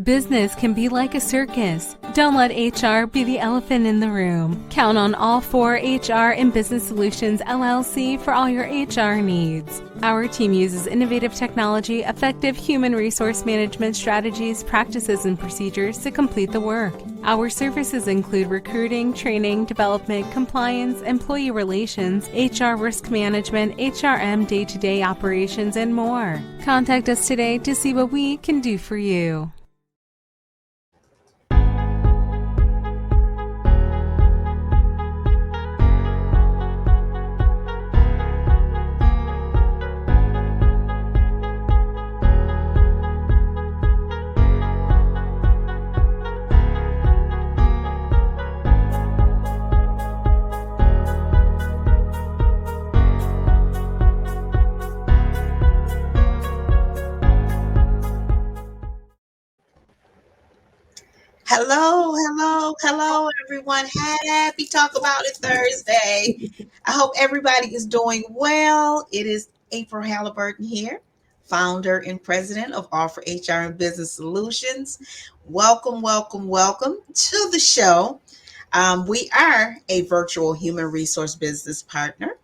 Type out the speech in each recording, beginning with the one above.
Business can be like a circus. Don't let HR be the elephant in the room. Count on All 4 HR and Business Solutions LLC for all your HR needs. Our team uses innovative technology, effective human resource management strategies, practices, and procedures to complete the work. Our services include recruiting, training, development, compliance, employee relations, HR risk management, HRM day-to-day operations, and more. Contact us today to see what we can do for you. Hello, everyone. Happy Talk About It Thursday. I hope everybody is doing well. It is April Halliburton here, founder and president of Offer HR and Business Solutions. Welcome to the show. We are a virtual human resource business partner.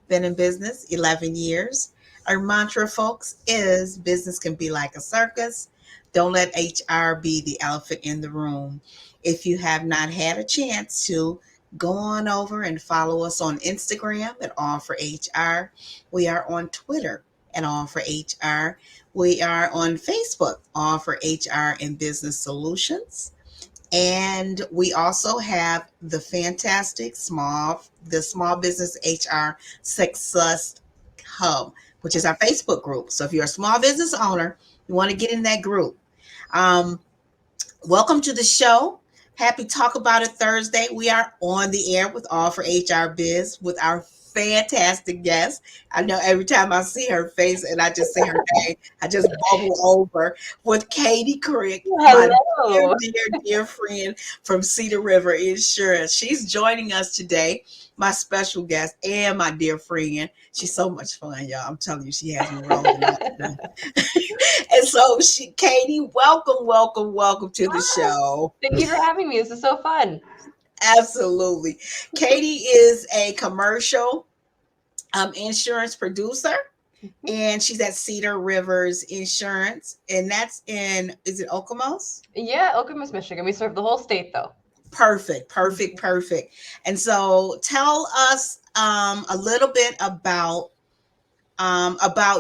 Been in business 11 years. Our mantra, folks, is business can be like a circus. Don't let HR be the elephant in the room. If you have not had a chance to, go on over and follow us on Instagram at All for HR. We are on Twitter at All for HR. We are on Facebook, All for HR and Business Solutions. And we also have the fantastic small business HR success hub, which is our Facebook group. So if you're a small business owner, you want to get in that group. Welcome to the show. Happy Talk About It Thursday. We are on the air with All for HR Biz with our fantastic guest. I know every time I see her face and I just say her name, I just bubble over with Katie Krick, my dear friend from Cedar River Insurance. She's joining us today, my special guest and my dear friend. She's so much fun, y'all. I'm telling you, she has me rolling up. And so, Katie, welcome to the show. Thank you for having me. This is so fun. Absolutely. Katie is a commercial insurance producer, and she's at Cedar Rivers Insurance, and that's is it Okemos? Yeah, Okemos, Michigan. We serve the whole state, though. Perfect. And so tell us a little bit about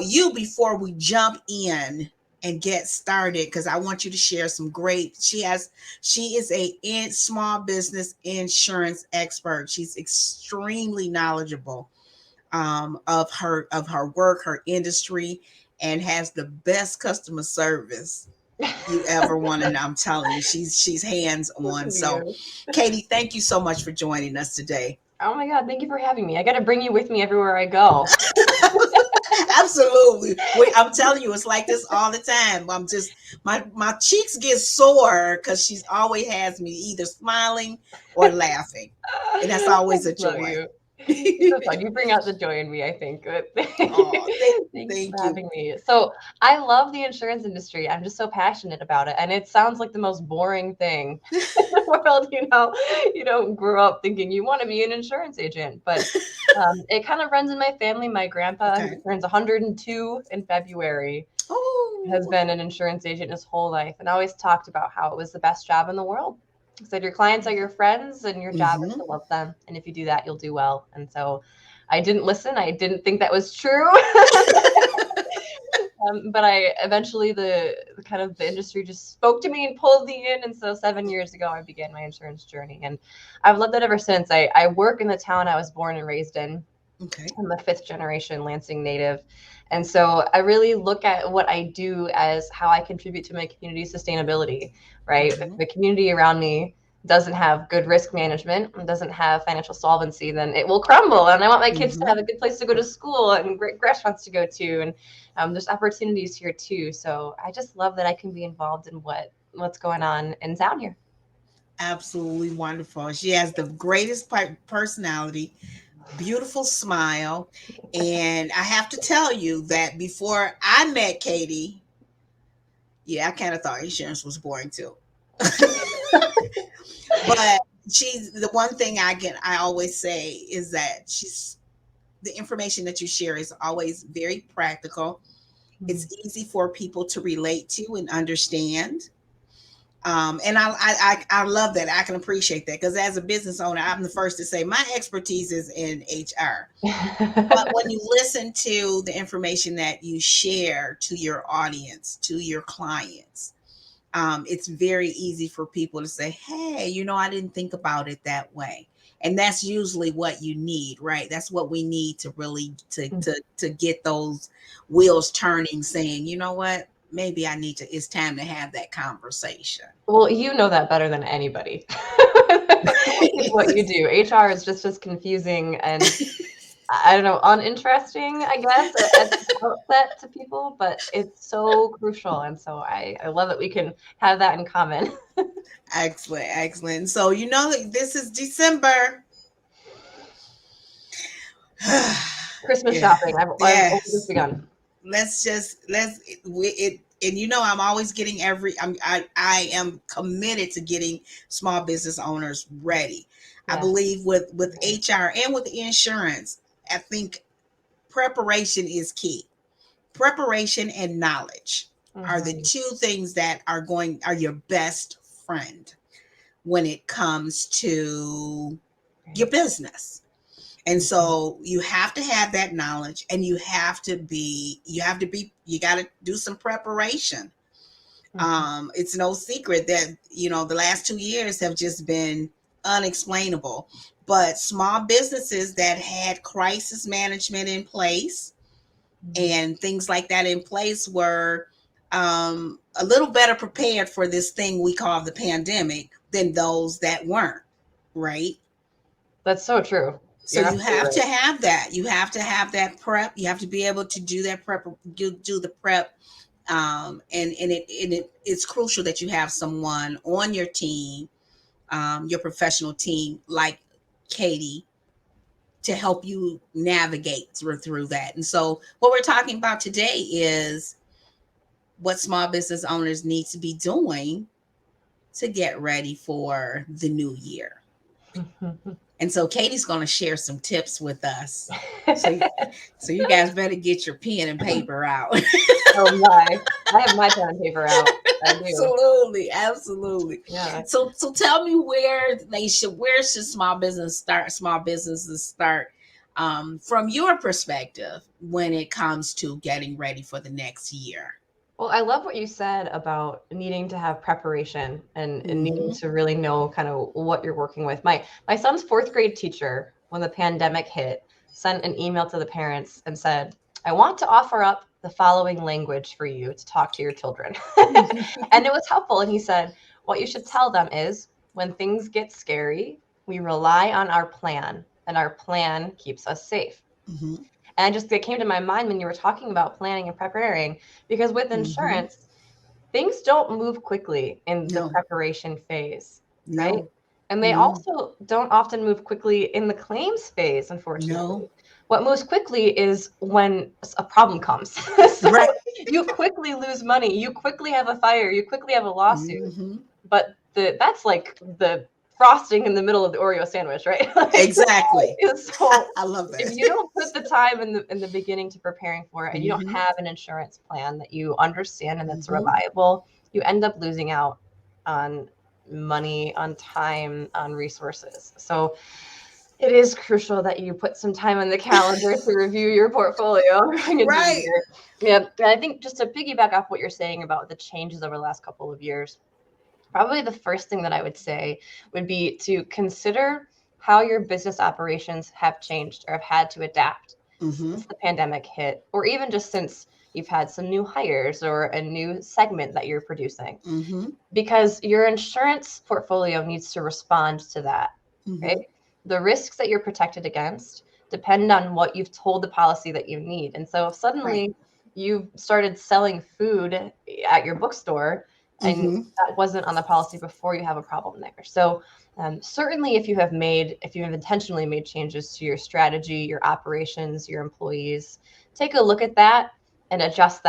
you before we jump in and get started, because I want you to share some great. She is a small business insurance expert. She's extremely knowledgeable of her work, her industry, and has the best customer service you ever want to know. I'm telling you, she's hands on. So, Katie, thank you so much for joining us today. Oh my God, thank you for having me. I got to bring you with me everywhere I go. Absolutely. I'm telling you, it's like this all the time. I'm just, my cheeks get sore because she always has me either smiling or laughing. And that's always a joy. So fun. You bring out the joy in me, I think. Thank you for having me. So I love the insurance industry. I'm just so passionate about it. And it sounds like the most boring thing in the world. You don't grow up thinking you want to be an insurance agent, but it kind of runs in my family. My grandpa, who turns 102 in February, has been an insurance agent his whole life, and always talked about how it was the best job in the world. He said your clients are your friends and your job is to love them. And if you do that, you'll do well. And so I didn't listen. I didn't think that was true. But I eventually the industry just spoke to me and pulled me in. And so 7 years ago, I began my insurance journey. And I've loved it ever since. I work in the town I was born and raised in. Okay. I'm a 5th generation Lansing native. And so I really look at what I do as how I contribute to my community sustainability, right? If the community around me doesn't have good risk management and doesn't have financial solvency, then it will crumble. And I want my kids to have a good place to go to school and great restaurants to go to. And there's opportunities here too. So I just love that I can be involved in what's going on in town here. Absolutely wonderful. She has the greatest personality, beautiful smile. And I have to tell you that before I met Katie, Yeah, I kind of thought insurance was boring too. But she's the one thing I always say is that the information that you share is always very practical. It's easy for people to relate to and understand. And I love that. I can appreciate that because as a business owner, I'm the first to say my expertise is in HR. But when you listen to the information that you share to your audience, to your clients, it's very easy for people to say, hey, I didn't think about it that way. And that's usually what you need, right? That's what we need to really to get those wheels turning, saying, you know what, maybe it's time to have that conversation. Well, you know that better than anybody. What you do. HR is just as confusing and I don't know, uninteresting, I guess, at the outset to people, but it's so crucial. And so I love that we can have that in common. Excellent. So, this is December. Christmas shopping. I've only just begun. I'm always getting I am committed to getting small business owners ready. I believe with HR and with insurance, I think preparation is key. Preparation and knowledge are the two things that are your best friend when it comes to your business. And so you have to have that knowledge, and you got to do some preparation. It's no secret that, the last 2 years have just been unexplainable, but small businesses that had crisis management in place and things like that in place were a little better prepared for this thing we call the pandemic than those that weren't, right? That's so true. So you have to have that. You have to have that prep. You have to be able to do that prep, do the prep. And it's crucial that you have someone on your team, your professional team, like Katie, to help you navigate through that. And so what we're talking about today is what small business owners need to be doing to get ready for the new year. And so Katie's going to share some tips with us. So you guys better get your pen and paper out. Oh my! I have my pen and paper out. I do. Absolutely. Yeah. So tell me where should small businesses start from your perspective when it comes to getting ready for the next year? Well, I love what you said about needing to have preparation and needing to really know kind of what you're working with. My son's 4th grade teacher, when the pandemic hit, sent an email to the parents and said, I want to offer up the following language for you to talk to your children. And it was helpful. And he said, what you should tell them is when things get scary, we rely on our plan, and our plan keeps us safe. And it came to my mind when you were talking about planning and preparing, because with insurance, things don't move quickly in the preparation phase, right? And they also don't often move quickly in the claims phase, unfortunately. What moves quickly is when a problem comes. So you quickly lose money, you quickly have a fire, you quickly have a lawsuit. But that's like the frosting in the middle of the Oreo sandwich, right? Exactly. So I love that. If you don't put the time in the beginning to preparing for it, and you don't have an insurance plan that you understand and that's reliable, you end up losing out on money, on time, on resources. So it is crucial that you put some time on the calendar to review your portfolio. Right. Yeah. And I think just to piggyback off what you're saying about the changes over the last couple of years, probably the first thing that I would say would be to consider how your business operations have changed or have had to adapt since the pandemic hit, or even just since you've had some new hires or a new segment that you're producing. Because your insurance portfolio needs to respond to that, right? The risks that you're protected against depend on what you've told the policy that you need. And so if suddenly you've started selling food at your bookstore, and that wasn't on the policy before, you have a problem there. So certainly if you have intentionally made changes to your strategy, your operations, your employees, take a look at that and address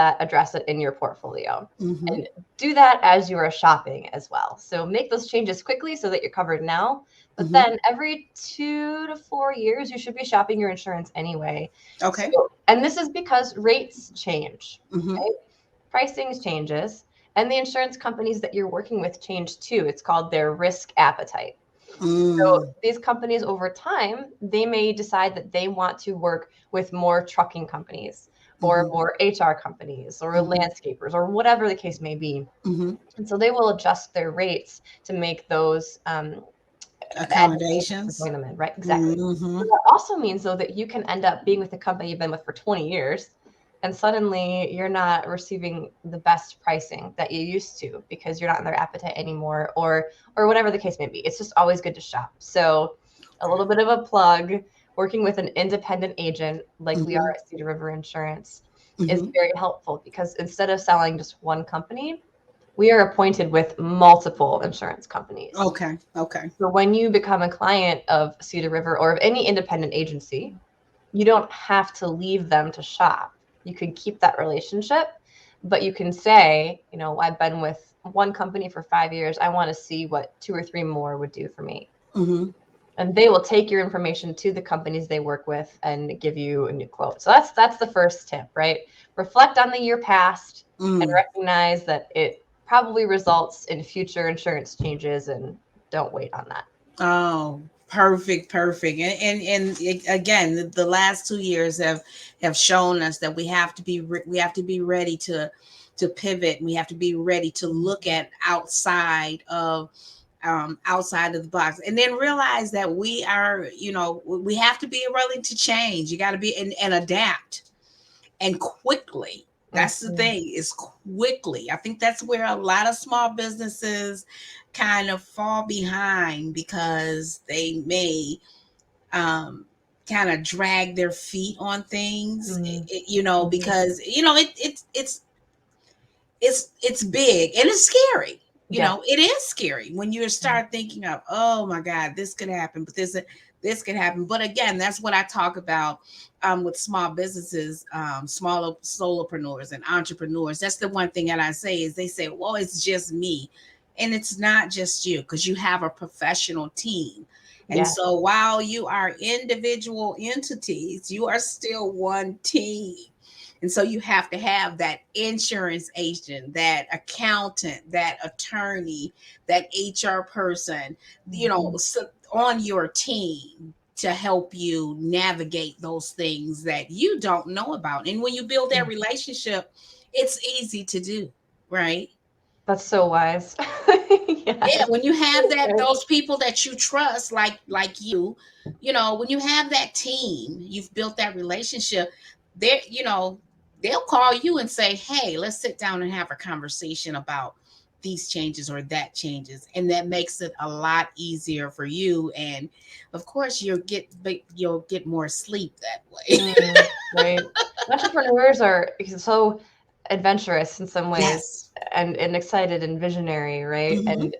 it in your portfolio. And do that as you are shopping as well. So make those changes quickly so that you're covered now. But then every 2 to 4 years, you should be shopping your insurance anyway. Okay. So, and this is because rates change, right? Pricing changes, and the insurance companies that you're working with change too. It's called their risk appetite. So these companies over time, they may decide that they want to work with more trucking companies or more HR companies or landscapers or whatever the case may be. And so they will adjust their rates to make those accommodations. Bring them in, right? Exactly. So that also means, though, that you can end up being with a company you've been with for 20 years, and suddenly you're not receiving the best pricing that you used to because you're not in their appetite anymore, or whatever the case may be. It's just always good to shop. So a little bit of a plug, working with an independent agent like we are at Cedar River Insurance is very helpful, because instead of selling just one company, we are appointed with multiple insurance companies. Okay. So when you become a client of Cedar River or of any independent agency, you don't have to leave them to shop. You can keep that relationship, but you can say, I've been with one company for 5 years. I want to see what 2 or 3 more would do for me. And they will take your information to the companies they work with and give you a new quote. So that's the first tip, right? Reflect on the year past and recognize that it probably results in future insurance changes, and don't wait on that. Oh, perfect. And again, the last 2 years have shown us that we have to be ready to pivot. We have to be ready to look at outside of the box, and then realize that we are, we have to be willing to change. You got to be and adapt, and quickly. That's the thing, is quickly. I think that's where a lot of small businesses kind of fall behind, because they may kind of drag their feet on things, because it's big and it's scary. It is scary when you start thinking of, oh my God, this could happen, but this could happen. But again, that's what I talk about with small businesses, smaller solopreneurs and entrepreneurs. That's the one thing that I say is, they say, well, it's just me. And it's not just you, because you have a professional team. And so while you are individual entities, you are still one team. And so you have to have that insurance agent, that accountant, that attorney, that HR person, on your team to help you navigate those things that you don't know about. And when you build that relationship, it's easy to do, right? That's so wise. Yeah, when you have those people that you trust, like you, when you have that team, you've built that relationship, they'll call you and say, hey, let's sit down and have a conversation about these changes or that changes. And that makes it a lot easier for you. And of course, you'll get more sleep that way. Right. Entrepreneurs are so adventurous in some ways, and excited and visionary, right? And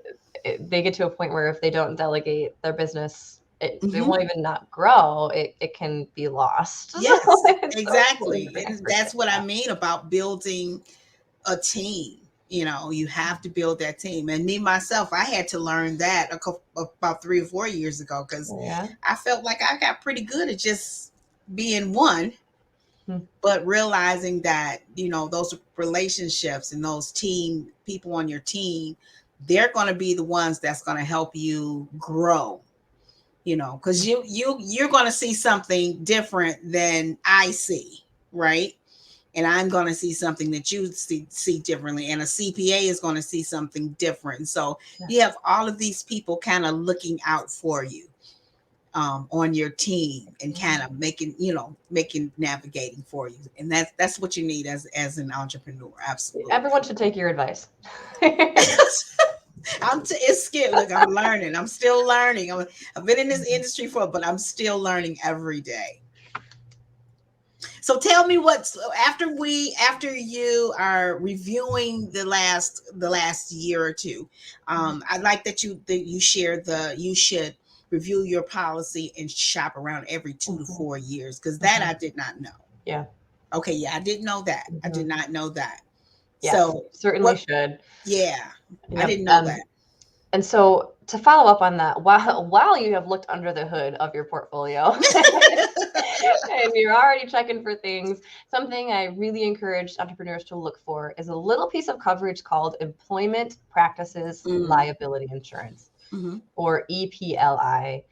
they get to a point where if they don't delegate their business, it won't even not grow. It can be lost. Yes, exactly. And that's what I mean about building a team. You have to build that team. And me, myself, I had to learn that about 3 or 4 years ago, because I felt like I got pretty good at just being one. But realizing that, those relationships and those people on your team, they're going to be the ones that's going to help you grow, because you're going to see something different than I see, right? And I'm going to see something that you see differently, and a CPA is going to see something different. So you have all of these people kind of looking out for you on your team, and kind of making navigating for you. And that's what you need as an entrepreneur. Absolutely. Everyone should take your advice. It's scary. Look, I'm learning. I'm still learning. I've been in this industry but I'm still learning every day. So tell me after you are reviewing the last year or two, I'd like that you share you should review your policy and shop around every 2 to 4 years, because that I did not know. Yeah. Okay, yeah, I didn't know that. I did not know that. Yes, So certainly should. Yeah, I Yep. didn't know that. And so to follow up on that, while you have looked under the hood of your portfolio and you're already checking for things, something I really encourage entrepreneurs to look for is a little piece of coverage called Employment Practices Liability Insurance, or EPLI.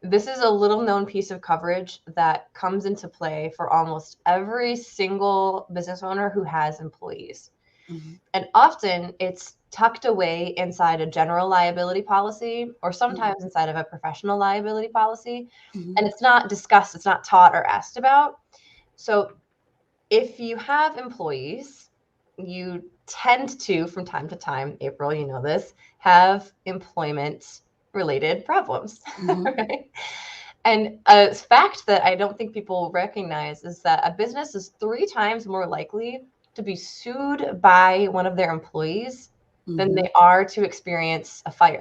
This is a little known piece of coverage that comes into play for almost every single business owner who has employees. And often it's tucked away inside a general liability policy, or sometimes inside of a professional liability policy. And it's not discussed, it's not taught or asked about. So if you have employees, you tend to, from time to time, April, you know this, have employment related problems. Right? And a fact that I don't think people recognize is that a business is 3 times more likely to be sued by one of their employees than they are to experience a fire.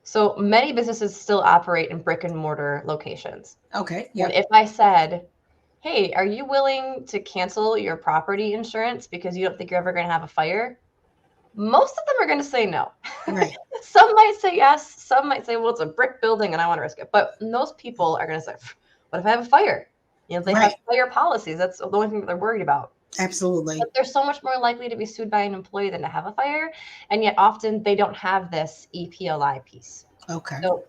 So many businesses still operate in brick and mortar locations. Okay. Yeah. And if I said, hey, are you willing to cancel your property insurance because you don't think you're ever going to have a fire? Most of them are going to say no. Right. Some might say yes. Some might say, well, it's a brick building and I want to risk it. But most people are going to say, what if I have a fire? You know, they have fire policies. That's the only thing that they're worried about. Absolutely. But they're so much more likely to be sued by an employee than to have a fire. And yet often they don't have this EPLI piece. Okay. So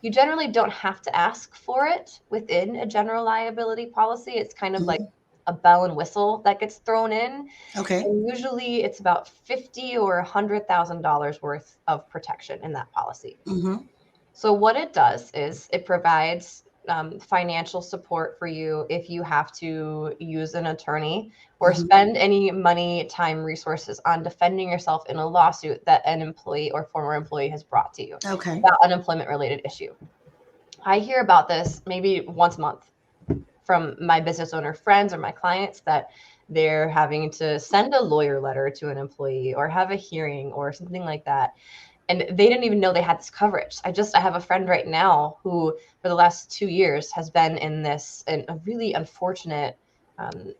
you generally don't have to ask for it within a general liability policy. It's kind of like a bell and whistle that gets thrown in. Okay. And usually it's about $50,000 or $100,000 worth of protection in that policy. So what it does is it provides financial support for you if you have to use an attorney or spend any money, time, resources on defending yourself in a lawsuit that an employee or former employee has brought to you about an employment-related issue. I hear about this maybe once a month from my business owner friends or my clients that they're having to send a lawyer letter to an employee or have a hearing or something like that. And they didn't even know they had this coverage. I have a friend right now who for the last 2 years has been in a really unfortunate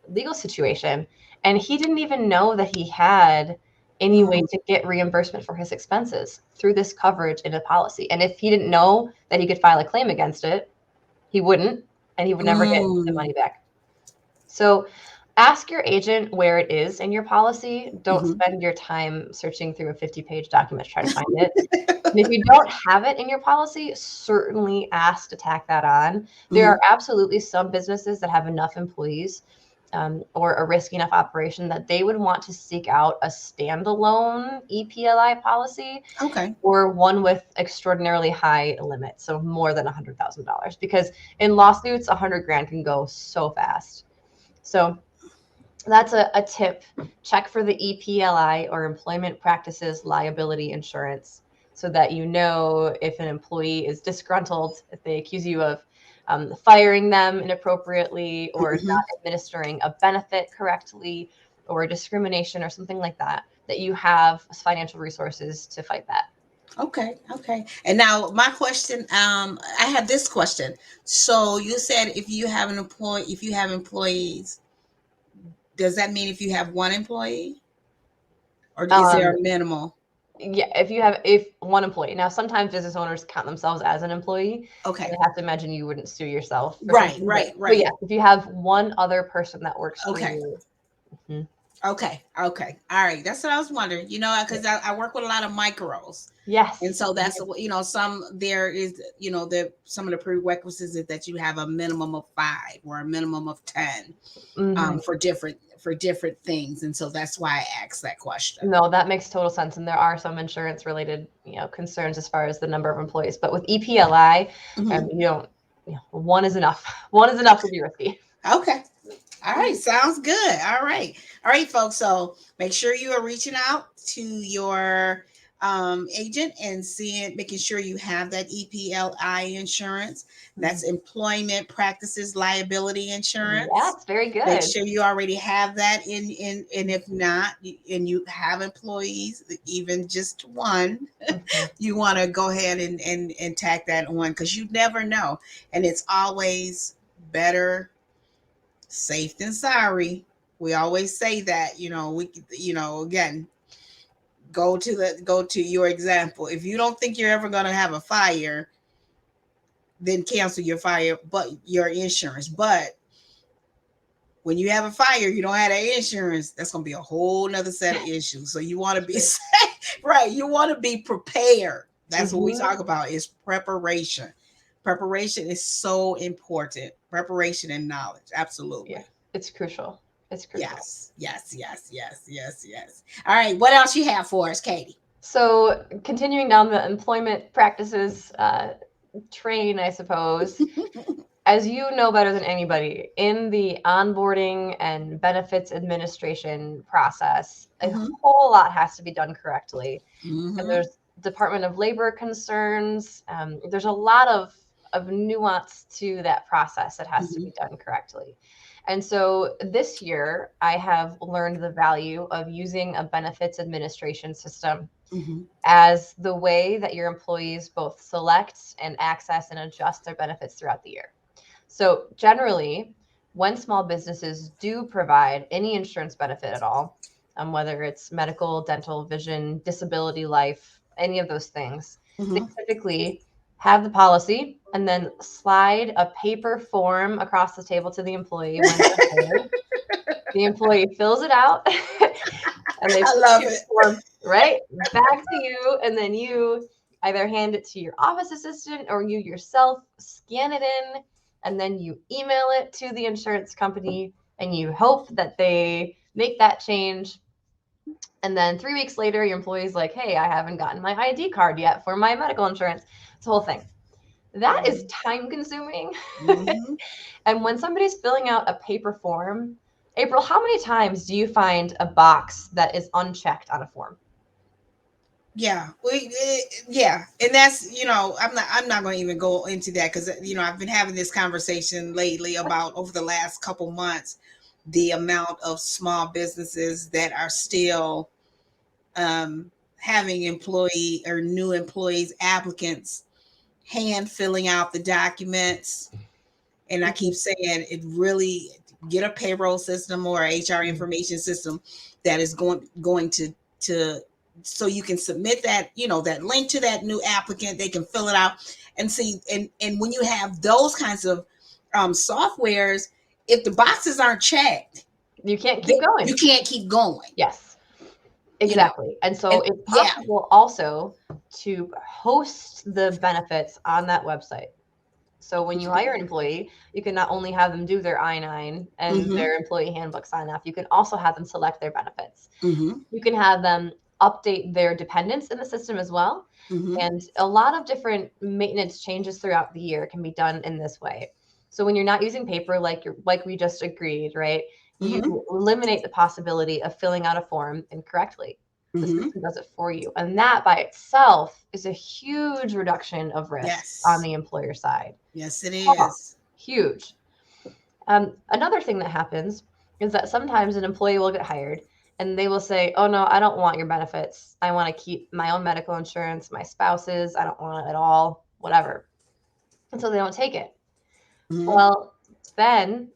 legal situation. And he didn't even know that he had any way to get reimbursement for his expenses through this coverage in a policy. And if he didn't know that he could file a claim against it, he wouldn't, and he would never get the money back. So ask your agent where it is in your policy. Don't spend your time searching through a 50-page document to try to find it. And if you don't have it in your policy, certainly ask to tack that on. There are absolutely some businesses that have enough employees or a risky enough operation that they would want to seek out a standalone EPLI policy, or one with extraordinarily high limits, so more than $100,000, because in lawsuits, $100,000 can go so fast. So that's a tip. Check for the EPLI, or Employment Practices Liability Insurance, so that you know if an employee is disgruntled, if they accuse you of firing them inappropriately or not administering a benefit correctly or discrimination or something like that, that you have financial resources to fight that. Okay. And now my question, I have this question. So you said if you have employees, does that mean if you have one employee, or is there a minimal? Yeah, if one employee. Now, sometimes business owners count themselves as an employee. Okay. I have to imagine you wouldn't sue yourself. Right. But yeah, if you have one other person that works for you. Okay. All right. That's what I was wondering, because I work with a lot of micros. Yes. And so that's, some of the prerequisites is that you have a minimum of 5 or a minimum of 10 for different things. And so that's why I asked that question. No, that makes total sense. And there are some insurance related, concerns as far as the number of employees. But with EPLI, one is enough. One is enough to be risky. Okay. All right. Sounds good. All right, folks. So make sure you are reaching out to your agent and making sure you have that EPLI insurance. That's Employment Practices Liability Insurance. That's very good. Make sure you already have that and if not, and you have employees, even just one, you want to go ahead and tack that on, because you never know. And it's always better Safe than sorry. We always say that, again, go to your example. If you don't think you're ever going to have a fire, then cancel your fire, but your insurance. But when you have a fire, you don't have that insurance, that's going to be a whole nother set of issues. So you want to be safe, right? You want to be prepared. That's what we talk about, is preparation. Preparation is so important. Preparation and knowledge. Absolutely. Yeah, it's crucial. It's crucial. Yes. All right. What else you have for us, Katie? So continuing down the employment practices train, I suppose, as you know better than anybody, in the onboarding and benefits administration process, a whole lot has to be done correctly. And there's Department of Labor concerns. There's a lot of nuance to that process that has to be done correctly. And so this year, I have learned the value of using a benefits administration system as the way that your employees both select and access and adjust their benefits throughout the year. So generally, when small businesses do provide any insurance benefit at all, whether it's medical, dental, vision, disability, life, any of those things, they typically have the policy and then slide a paper form across the table to the employee when they're hired. The employee fills it out and they love it. Form right back to you, and then you either hand it to your office assistant or you yourself scan it in, and then you email it to the insurance company and you hope that they make that change. And then 3 weeks later, your employee's like, hey, I haven't gotten my ID card yet for my medical insurance. It's the whole thing. That is time consuming. And when somebody's filling out a paper form, April, how many times do you find a box that is unchecked on a form? Yeah, and that's, I'm not going to even go into that, because I've been having this conversation lately about, over the last couple months, the amount of small businesses that are still having employee or new employees, applicants, hand filling out the documents. And I keep saying, it really, get a payroll system or HR information system that is going to so you can submit that, that link to that new applicant. They can fill it out and see. And when you have those kinds of softwares, if the boxes aren't checked, you can't keep going. You can't keep going. Yes, exactly. And so it's possible also to host the benefits on that website. So when you hire an employee, you can not only have them do their I-9 and their employee handbook sign off, you can also have them select their benefits. You can have them update their dependents in the system as well. And a lot of different maintenance changes throughout the year can be done in this way. So when you're not using paper, like we just agreed, right? You eliminate the possibility of filling out a form incorrectly. The system does it for you. And that by itself is a huge reduction of risk on the employer side. Yes, it is. Huge. Another thing that happens is that sometimes an employee will get hired and they will say, oh, no, I don't want your benefits. I want to keep my own medical insurance, my spouse's. I don't want it at all, whatever. And so they don't take it. Well, then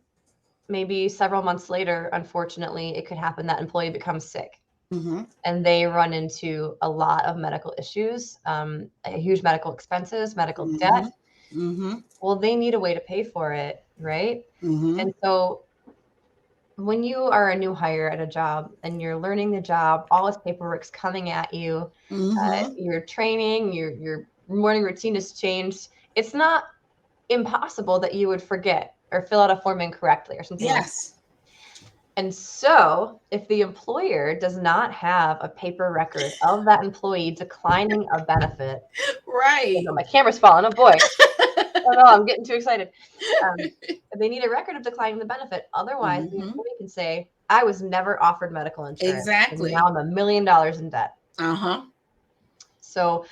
maybe several months later, unfortunately, it could happen that employee becomes sick. And they run into a lot of medical issues, huge medical expenses, medical debt. Well, they need a way to pay for it, right? And so when you are a new hire at a job and you're learning the job, all this paperwork's coming at you, your training, your morning routine has changed. It's not impossible that you would forget or fill out a form incorrectly or something like that. And so if the employer does not have a paper record of that employee declining a benefit, right? My camera's falling. Oh boy. Oh no, I'm getting too excited. They need a record of declining the benefit. Otherwise, the employee can say, I was never offered medical insurance. Exactly. And now I'm $1 million in debt. Uh-huh. So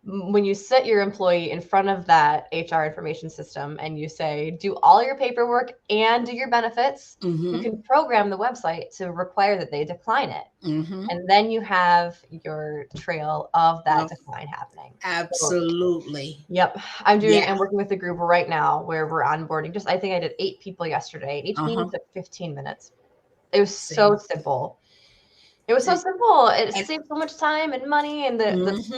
when you set your employee in front of that HR information system and you say, do all your paperwork and do your benefits, you can program the website to require that they decline it. And then you have your trail of that decline happening. Absolutely. So, I'm working with a group right now where we're onboarding. I think I did 8 people yesterday. Each meeting took 15 minutes. It was so simple. It was so simple. It saved so much time and money, and the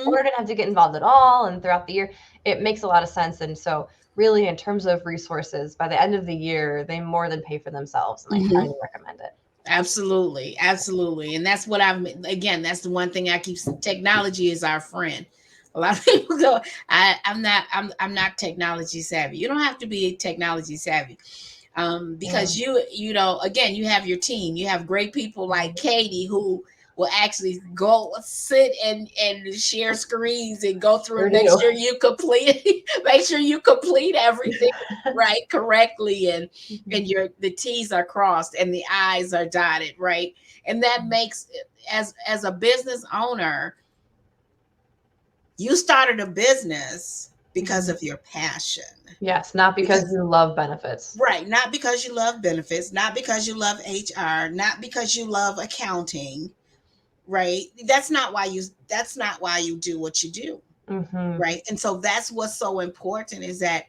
owner didn't have to get involved at all. And throughout the year, it makes a lot of sense. And so really, in terms of resources, by the end of the year, they more than pay for themselves, and I highly recommend it. Absolutely. Absolutely. And that's what that's the one thing I keep saying. Technology is our friend. A lot of people go, I'm not technology savvy. You don't have to be technology savvy. Because you know, again, you have your team. You have great people like Katie who will actually go sit and share screens and go through and make sure you complete everything right correctly, and the T's are crossed and the I's are dotted, right? And that makes, as a business owner, you started a business because of your passion. Yes, not because you love benefits. Right. Not because you love benefits, not because you love HR, not because you love accounting. Right. That's not why you do what you do. Right. And so that's what's so important, is that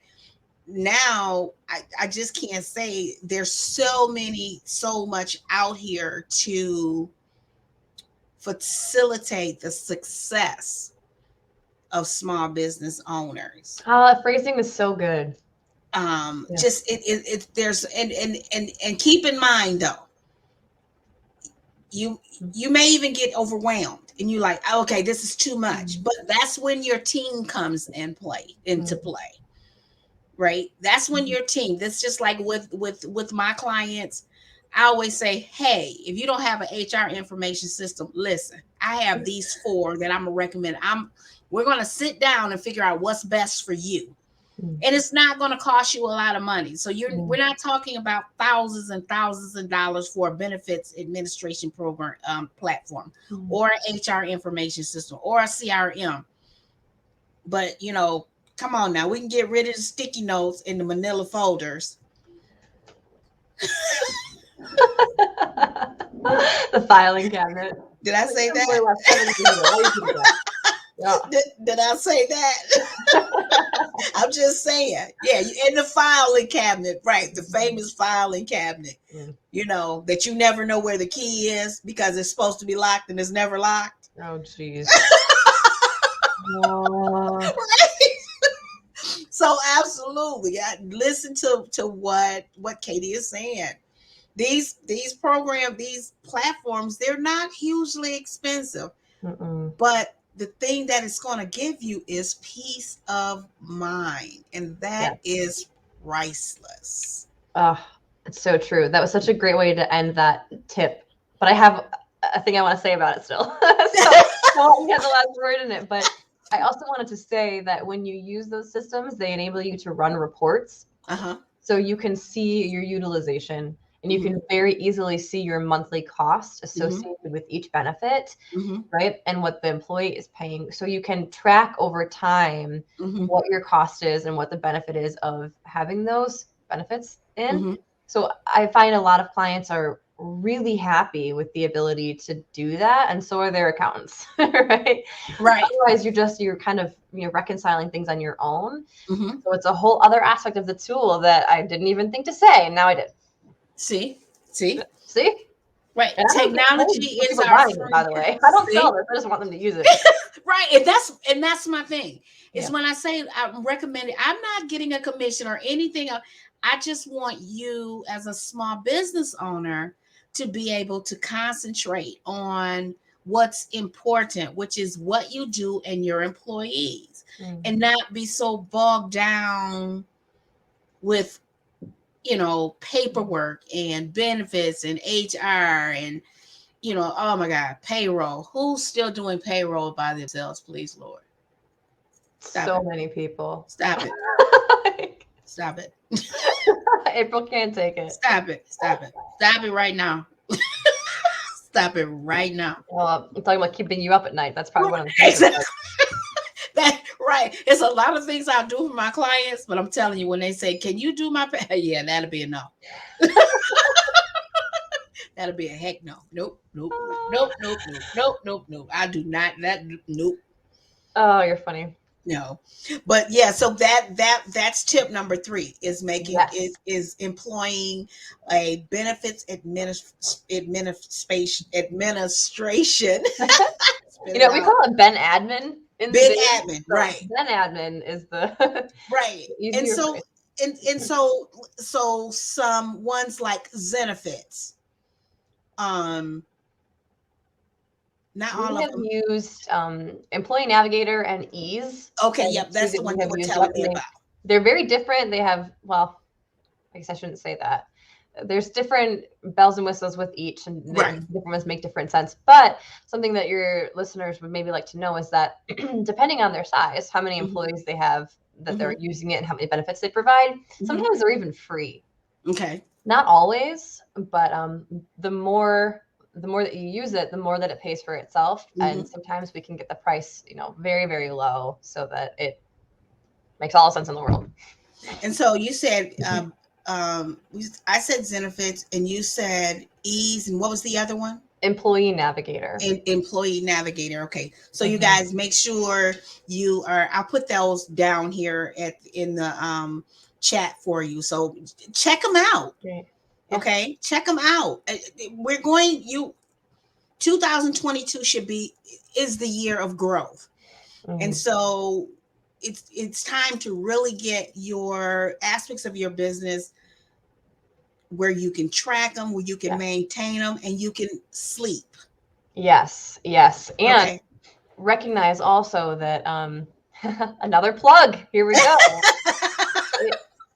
now I just can't say there's so much out here to facilitate the success of small business owners. That phrasing is so good. Just there's and keep in mind though, you may even get overwhelmed and you're like, okay, this is too much. But that's when your team comes into play. Right? That's when your team, that's just like with my clients. I always say, hey, if you don't have an HR information system, listen, I have these 4 that I'm gonna recommend. We're gonna sit down and figure out what's best for you. And it's not going to cost you a lot of money. So we're not talking about thousands and thousands of dollars for a benefits administration program platform or an HR information system or a CRM. But, you know, come on now, we can get rid of the sticky notes in the manila folders. The filing cabinet. Did I say that? Did I say that? I'm just saying. Yeah, in the filing cabinet, right? The famous filing cabinet. You know, that you never know where the key is because it's supposed to be locked and it's never locked. Oh, jeez. Right? So absolutely, listen to what Katie is saying. These programs, these platforms, they're not hugely expensive, but the thing that it's going to give you is peace of mind, and that is priceless. It's so true. That was such a great way to end that tip. But I have a thing I want to say about it still. So you had the last word in it, but I also wanted to say that when you use those systems, they enable you to run reports. So you can see your utilization, and you can very easily see your monthly cost associated with each benefit, right? And what the employee is paying. So you can track over time what your cost is and what the benefit is of having those benefits in. So I find a lot of clients are really happy with the ability to do that, and so are their accountants, right? Otherwise, you're kind of reconciling things on your own. So it's a whole other aspect of the tool that I didn't even think to say, and now I did. See. Right. Technology is our friend. By the way, I don't sell this. I just want them to use it. Right. And that's my thing. It's when I say I'm recommending, I'm not getting a commission or anything. I just want you as a small business owner to be able to concentrate on what's important, which is what you do and your employees, and not be so bogged down with, paperwork and benefits and HR and, oh my God, payroll. Who's still doing payroll by themselves, please, Lord? So many people. Stop it. Stop it. April can't take it. Stop it right now. Stop it right now. Well, I'm talking about keeping you up at night. That's probably what I'm saying. That right. It's a lot of things I do for my clients, but I'm telling you, when they say, "Can you do my?" Yeah, that'll be a no. That'll be a heck no. Nope, nope, nope, nope, nope, nope, nope, nope. I do not. That nope. Oh, you're funny. No, but yeah. So that's tip number 3 is making is employing a benefits administration. We call it Ben Admin. Ben Admin, right? Ben Admin is the right. And so and so some ones like Zenefits. Not all of them. Used Employee Navigator and Ease. Okay, yep, that's the one you were telling me about. They're very different. They have, well, I guess I shouldn't say that. There's different bells and whistles with each, and different ones make different sense. But something that your listeners would maybe like to know is that depending on their size, how many employees they have that they're using it, and how many benefits they provide, sometimes they're even free. Okay. Not always, but the more that you use it, the more that it pays for itself. And sometimes we can get the price, very, very low, so that it makes all the sense in the world. And so you said, I said Zenefits, and you said Ease, and what was the other one? Employee Navigator. Employee Navigator. Okay. So you guys make sure you are, I'll put those down here in the chat for you. So check them out. Okay. Check them out. 2022 is the year of growth. And so it's time to really get your aspects of your business where you can track them, where you can maintain them, and you can sleep. Yes. And recognize also that another plug. Here we go.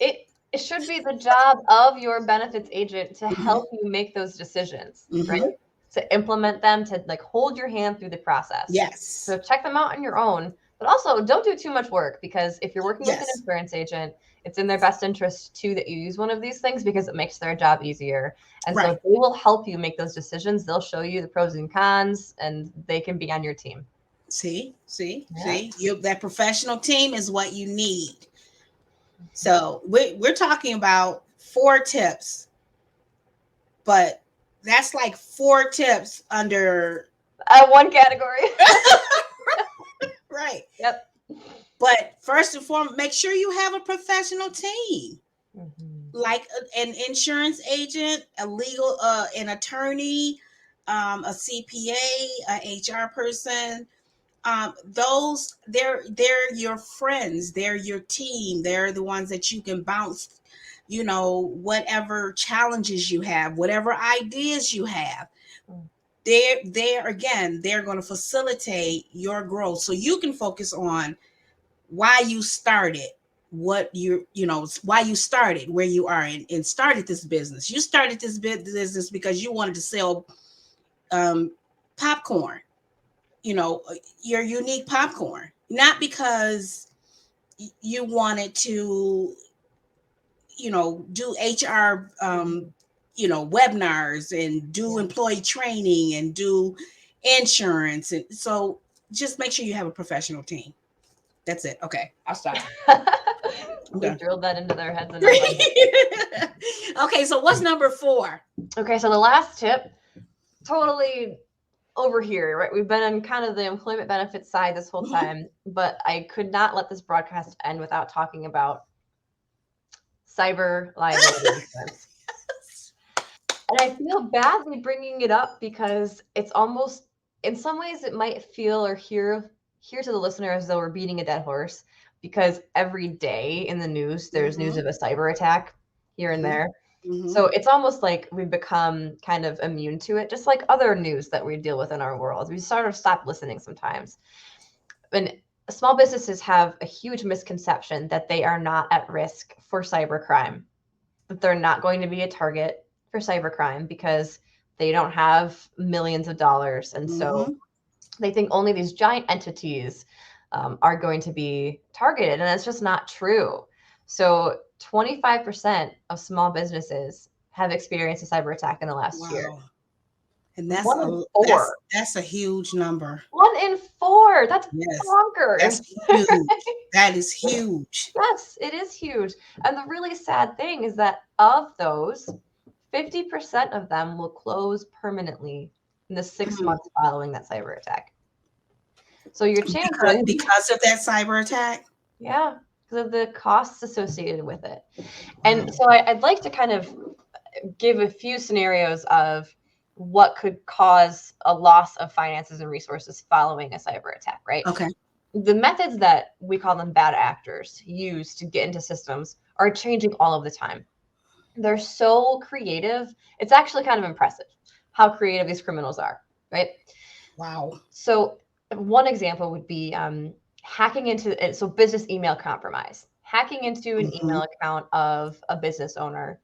It should be the job of your benefits agent to help you make those decisions, right? To implement them, to hold your hand through the process. Yes. So check them out on your own, but also don't do too much work, because if you're working with an insurance agent, it's in their best interest too that you use one of these things, because it makes their job easier. And so they will help you make those decisions. They'll show you the pros and cons, and they can be on your team. See, that professional team is what you need. So we're talking about 4 tips, but that's like 4 tips under one category. Right. Yep. But first and foremost, make sure you have a professional team, like an insurance agent, a legal, an attorney, a CPA, a HR person. Those they're your friends, they're your team, they're the ones that you can bounce, whatever challenges you have, whatever ideas you have. They're going to facilitate your growth, so you can focus on why you started, why you started where you are and started this business. You started this business because you wanted to sell popcorn. Your unique popcorn, not because you wanted to, do HR, webinars and do employee training and do insurance. And so just make sure you have a professional team. That's it. Okay, I'll stop. We drilled that into their heads. Okay, so what's number 4? Okay, so the last tip, totally over here, right? We've been on kind of the employment benefits side this whole time, but I could not let this broadcast end without talking about cyber liability insurance. And I feel badly bringing it up, because it's almost, in some ways, it might feel or hear to the listener as though we're beating a dead horse, because every day in the news, there's news of a cyber attack here and there. So it's almost like we've become kind of immune to it, just like other news that we deal with in our world. We sort of stop listening sometimes. And small businesses have a huge misconception that they are not at risk for cybercrime, that they're not going to be a target for cybercrime because they don't have millions of dollars. And so they think only these giant entities are going to be targeted. And that's just not true. So 25% of small businesses have experienced a cyber attack in the last year. And that's that's a huge number. 1 in 4. That's bonkers. That's huge. That is huge. Yes, it is huge. And the really sad thing is that of those, 50% of them will close permanently in the 6 months following that cyber attack. So your chances because of that cyber attack? Yeah, because of the costs associated with it. And so I'd like to kind of give a few scenarios of what could cause a loss of finances and resources following a cyber attack, right? Okay. The methods that we call them bad actors use to get into systems are changing all of the time. They're so creative. It's actually kind of impressive how creative these criminals are, right? Wow. So one example would be hacking into it. So business email compromise, hacking into an email account of a business owner.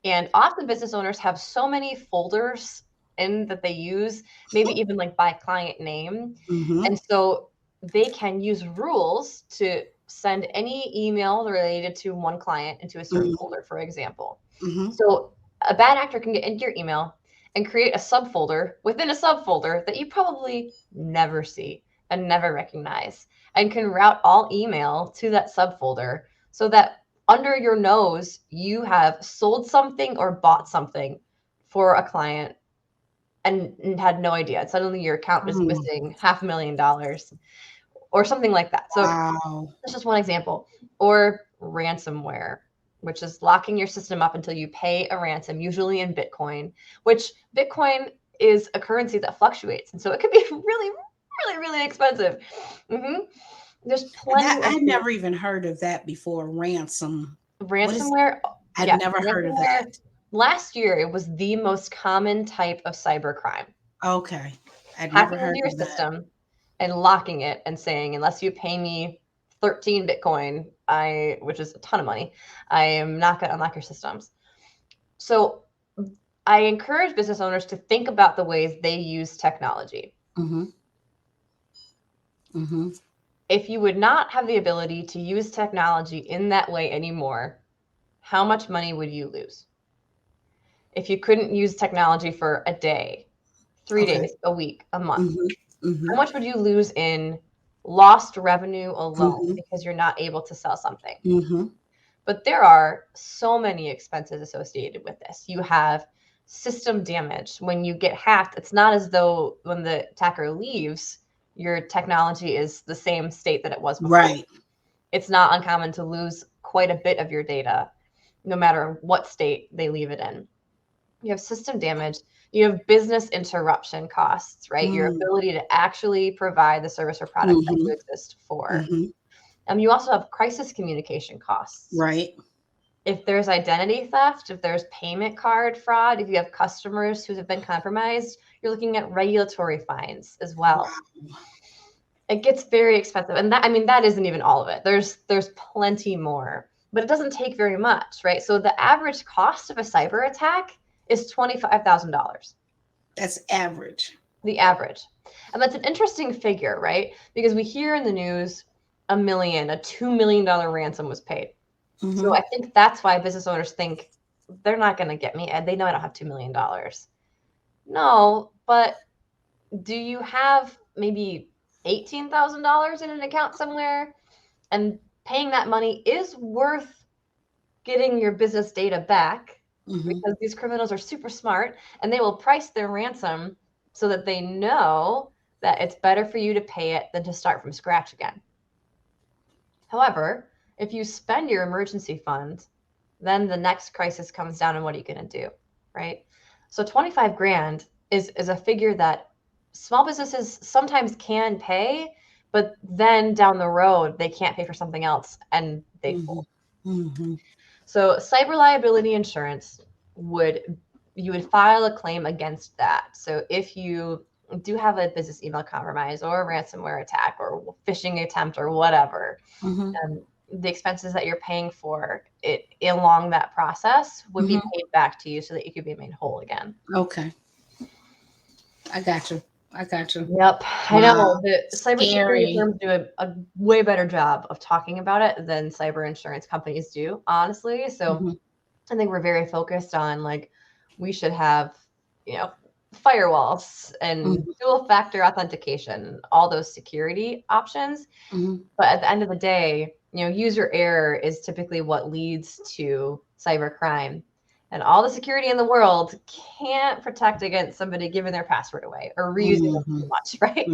And often business owners have so many folders in that they use, maybe even like by client name. And so they can use rules to send any email related to one client into a certain folder, for example. So a bad actor can get into your email and create a subfolder within a subfolder that you probably never see and never recognize, and can route all email to that subfolder so that under your nose, you have sold something or bought something for a client and had no idea. And suddenly your account is missing $500,000 or something like that. So that's just one example. Or ransomware, which is locking your system up until you pay a ransom, usually in Bitcoin, which Bitcoin is a currency that fluctuates. And so it could be really, really, really expensive. There's plenty. I never even heard of that before. Ransomware. I've never heard of that. Last year, it was the most common type of cybercrime. Okay. I'd never heard of that. System and locking it and saying, unless you pay me 13 Bitcoin, which is a ton of money, I am not going to unlock your systems. So I encourage business owners to think about the ways they use technology. If you would not have the ability to use technology in that way anymore, how much money would you lose? If you couldn't use technology for a day, 3 days, a week, a month, how much would you lose in lost revenue alone because you're not able to sell something? But there are so many expenses associated with this. You have system damage. When you get hacked, it's not as though when the attacker leaves, your technology is the same state that it was before. Right. It's not uncommon to lose quite a bit of your data, no matter what state they leave it in. You have system damage. You have business interruption costs, right? Your ability to actually provide the service or product that you exist for. You also have crisis communication costs. Right. If there's identity theft, if there's payment card fraud, if you have customers who have been compromised, you're looking at regulatory fines as well. Wow. It gets very expensive. And that isn't even all of it. There's plenty more, but it doesn't take very much, right? So the average cost of a cyber attack is $25,000. That's average. The average. And that's an interesting figure, right? Because we hear in the news a $2 million ransom was paid. So I think that's why business owners think they're not going to get me. They know I don't have $2 million. No, but do you have maybe $18,000 in an account somewhere? And paying that money is worth getting your business data back, because these criminals are super smart and they will price their ransom so that they know that it's better for you to pay it than to start from scratch again. However, if you spend your emergency fund, then the next crisis comes down and what are you going to do, right? So 25 grand is a figure that small businesses sometimes can pay, but then down the road, they can't pay for something else and they fold. So cyber liability insurance you would file a claim against that. So if you do have a business email compromise or a ransomware attack or phishing attempt or whatever, the expenses that you're paying for it along that process would be paid back to you so that you could be made whole again. Okay. I got you. Yep. Wow. I know the cybersecurity firms do a way better job of talking about it than cyber insurance companies do, honestly. So I think we're very focused on we should have, firewalls and dual factor authentication, all those security options. But at the end of the day, user error is typically what leads to cybercrime. And all the security in the world can't protect against somebody giving their password away or reusing them too much, right?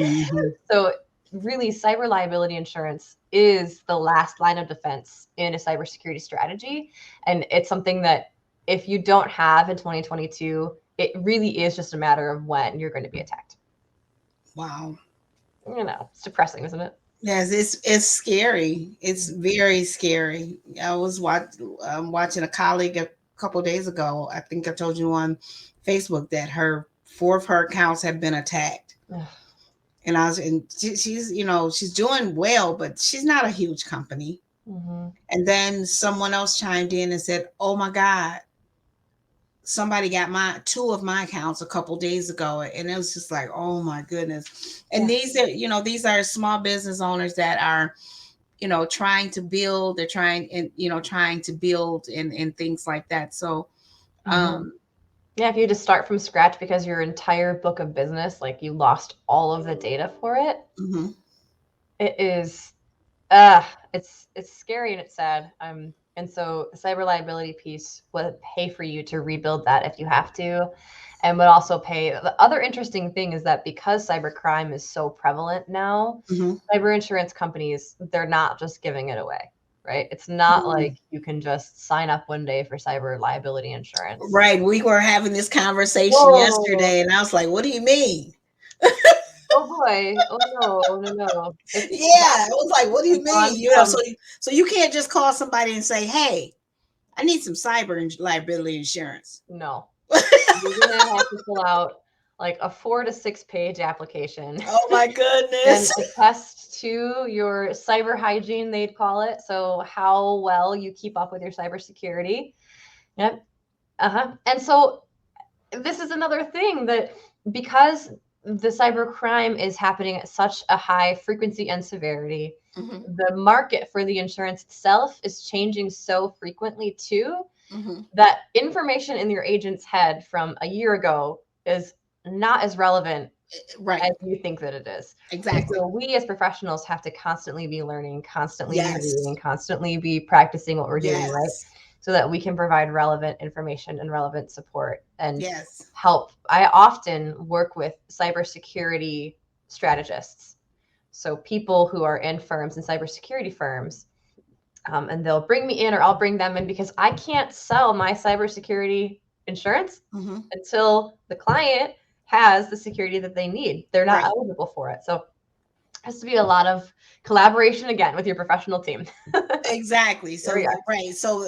So really, cyber liability insurance is the last line of defense in a cybersecurity strategy. And it's something that if you don't have in 2022, it really is just a matter of when you're going to be attacked. Wow. It's depressing, isn't it? Yes, it's scary. It's very scary. I was watching a colleague a couple of days ago. I think I told you on Facebook that 4 of her accounts have been attacked. And she's she's doing well, but she's not a huge company. And then someone else chimed in and said, "Oh my God, somebody got 2 of my accounts a couple days ago." And it was just like, oh my goodness. And these are small business owners that are, trying to build. They're trying to build and things like that. So, if you just start from scratch because your entire book of business, like you lost all of the data for it, it is, it's scary and it's sad. And so the cyber liability piece would pay for you to rebuild that if you have to, and would also pay. The other interesting thing is that because cybercrime is so prevalent now, cyber insurance companies, they're not just giving it away, right? It's not like you can just sign up one day for cyber liability insurance. Right. We were having this conversation yesterday, and I was like, what do you mean? Oh boy! Oh no! Yeah, it was like, what do you mean? So you can't just call somebody and say, "Hey, I need some cyber liability insurance." No, you're gonna have to fill out like a 4 to 6 page application. Oh my goodness! And attest to your cyber hygiene, they'd call it. So how well you keep up with your cybersecurity. Yep. And so this is another thing that because the cyber crime is happening at such a high frequency and severity, the market for the insurance itself is changing so frequently too, that information in your agent's head from a year ago is not as relevant as you think that it is. Exactly. So we as professionals have to constantly be learning, constantly be reading, constantly be practicing what we're doing, right? So that we can provide relevant information and relevant support and help. I often work with cybersecurity strategists. So people who are in firms and cybersecurity firms, and they'll bring me in or I'll bring them in because I can't sell my cybersecurity insurance until the client has the security that they need. They're not eligible for it. So it has to be a lot of collaboration again with your professional team. Exactly. So So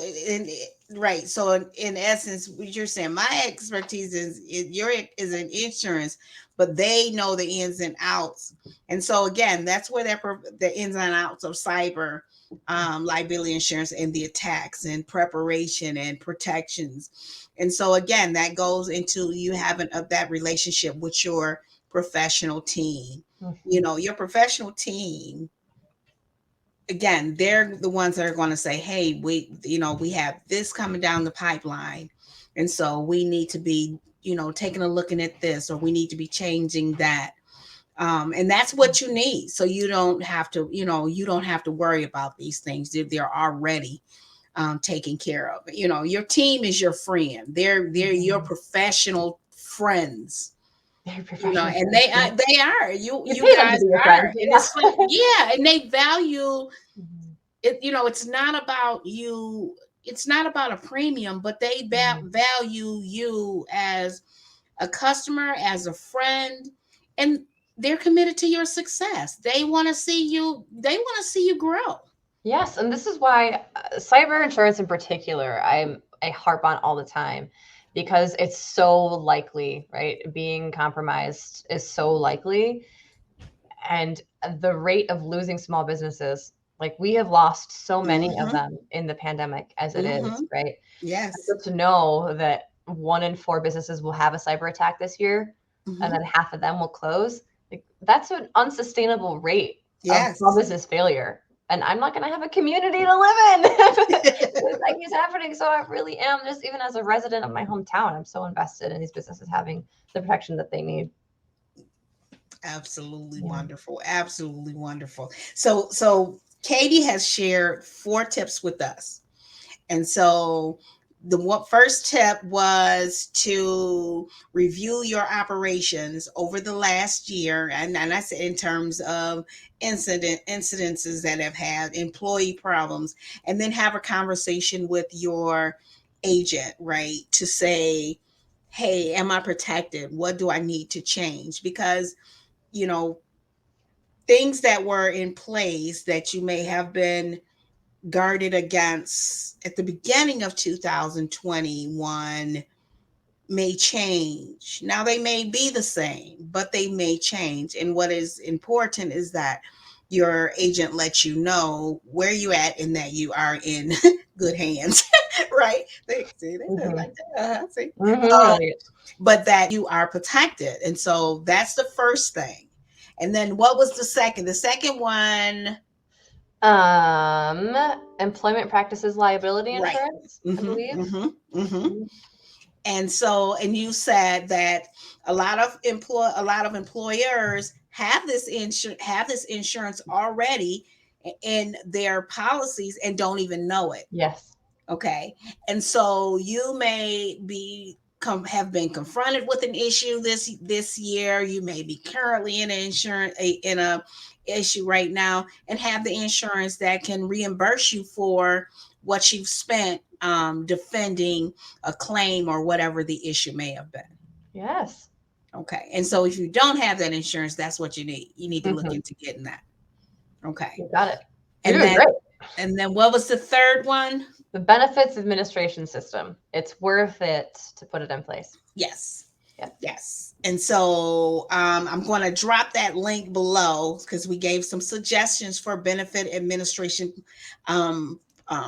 in essence, what you're saying, my expertise is in insurance, but they know the ins and outs. And so again, that's where the ins and outs of cyber liability insurance and the attacks and preparation and protections. And so again, that goes into you having that relationship with your professional team. Your professional team, again, they're the ones that are going to say, hey, we have this coming down the pipeline. And so we need to be, taking a look at this, or we need to be changing that. And that's what you need. So you don't have to, worry about these things. They're already taken care of. Your team is your friend. They're your professional friends. And they are. You guys are. And it's like, and they value it. It's not about you. It's not about a premium, but they value you as a customer, as a friend, and they're committed to your success. They want to see you. They want to see you grow. Yes, and this is why cyber insurance in particular, I harp on all the time, because it's so likely, right? Being compromised is so likely. And the rate of losing small businesses, like we have lost so many of them in the pandemic as it is, right? Yes. So to know that 1 in 4 businesses will have a cyber attack this year, and then half of them will close, like, that's an unsustainable rate of small business failure. and I'm not going to have a community to live in. This thing is happening. So I really am, just even as a resident of my hometown, I'm so invested in these businesses having the protection that they need. Absolutely wonderful. Absolutely wonderful. So Katie has shared 4 tips with us. And so the first tip was to review your operations over the last year. And I said in terms of incidences that have had employee problems, and then have a conversation with your agent, right? To say, hey, am I protected? What do I need to change? Because, things that were in place that you may have been guarded against at the beginning of 2021 may change. Now they may be the same, but they may change. And what is important is that your agent lets you know where you at and that you are in good hands, right? They like that. See? But that you are protected. And so that's the first thing. And then what was the second? The second one, employment practices liability insurance, I believe. And so, and you said that a lot of employers have this insurance already in their policies and don't even know it. Yes. Okay. And so you may have been confronted with an issue this year. You may be currently in a issue right now and have the insurance that can reimburse you for what you've spent defending a claim or whatever the issue may have been. Yes. Okay. And so if you don't have that insurance, that's what you need. You need to look into getting that. Okay. You got it. And then what was the third one? The benefits administration system. It's worth it to put it in place. Yes. And so I'm going to drop that link below because we gave some suggestions for benefit administration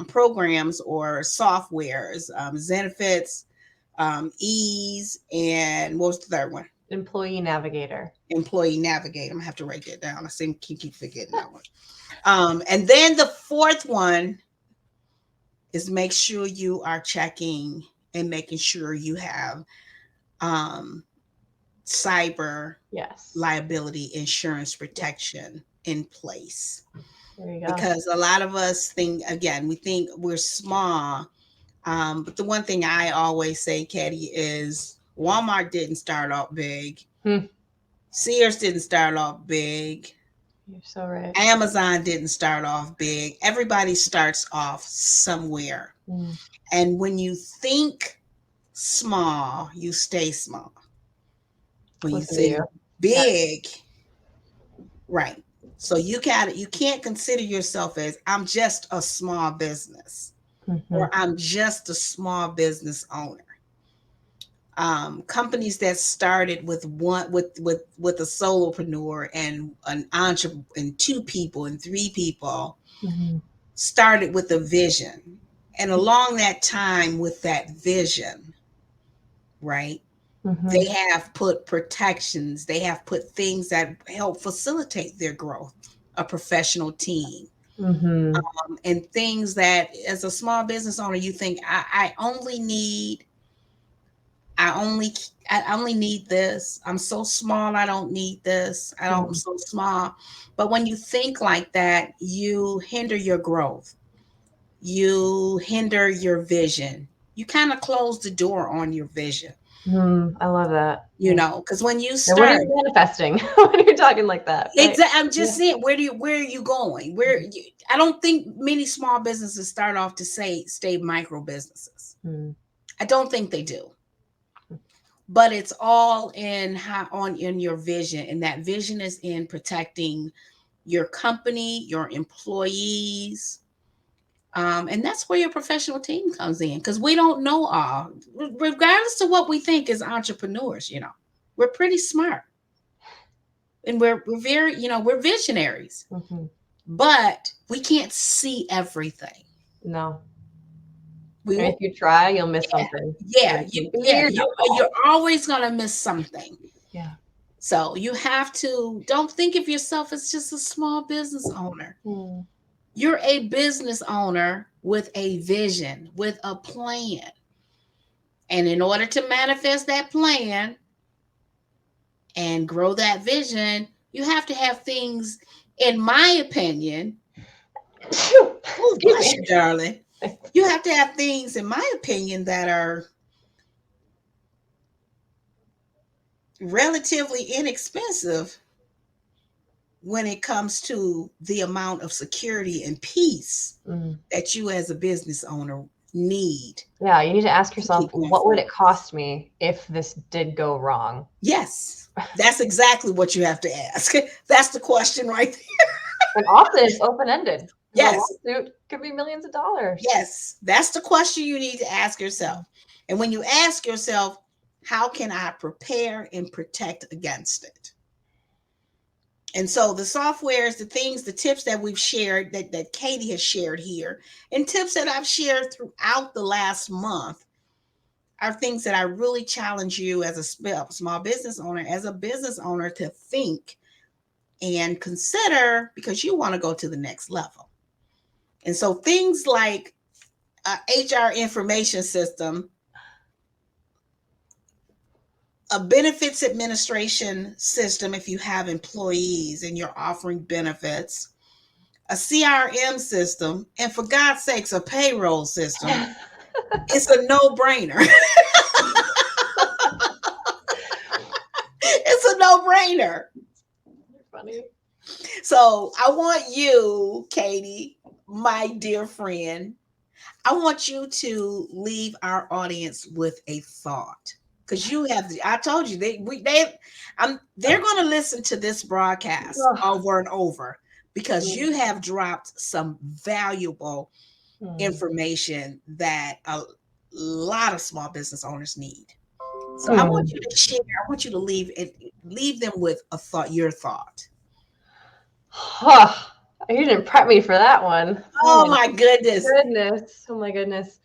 programs or softwares, Zenefits, Ease, and what was the third one? Employee Navigator. I'm gonna have to write that down. I seem to keep forgetting that one. And then the fourth one is make sure you are checking and making sure you have cyber liability insurance protection in place. There you go. Because a lot of us think we're small. But the one thing I always say, Katie, is Walmart didn't start off big. Sears didn't start off big. You're so right. Amazon didn't start off big. Everybody starts off somewhere. And when you think small, you stay small. When you think big, right. So you can't consider yourself as I'm just a small business or I'm just a small business owner. Companies that started with a solopreneur and an entrepreneur and 2 people and 3 people started with a vision. And along that time with that vision, right, they have put protections, they have put things that help facilitate their growth, a professional team, and things that as a small business owner, you think I only need this. I'm so small. I don't need this. I'm so small. But when you think like that, you hinder your growth. You hinder your vision. You kind of close the door on your vision. I love that. Because when you start, what are you manifesting when you're talking like that? Right? Exactly. I'm just saying, where are you going? I don't think many small businesses start off to stay micro businesses. I don't think they do. But it's all in your vision, and that vision is in protecting your company, your employees, and that's where your professional team comes in. Because we don't know all, regardless of what we think as entrepreneurs. We're pretty smart, and we're very, we're visionaries, but we can't see everything. No. If you try, you'll miss something. You're always going to miss something. Yeah. So you have to, don't think of yourself as just a small business owner. You're a business owner with a vision, with a plan. And in order to manifest that plan and grow that vision, you have to have things, in my opinion. Oh, bless you, darling. You have to have things, in my opinion, that are relatively inexpensive when it comes to the amount of security and peace that you as a business owner need. Yeah, you need to ask yourself, what would it cost me if this did go wrong? Yes, that's exactly what you have to ask. That's the question right there. And often it's open-ended. Yes. A lawsuit could be millions of dollars. Yes, that's the question you need to ask yourself. And when you ask yourself, how can I prepare and protect against it? And so the softwares, the things, the tips that we've shared, that Katie has shared here, and tips that I've shared throughout the last month are things that I really challenge you as a small business owner, as a business owner, to think and consider, because you want to go to the next level. And so things like HR information system, a benefits administration system if you have employees and you're offering benefits, a CRM system, and for God's sakes, a payroll system. It's a no-brainer. It's a no-brainer. You're funny. So I want you, Katie, my dear friend, I want you to leave our audience with a thought. Because you have, I told you, they're going to listen to this broadcast over and over, because you have dropped some valuable information that a lot of small business owners need. So I want you to share, I want you to leave them with a thought, your thought. You didn't prep me for that one. Oh my goodness. Oh my goodness.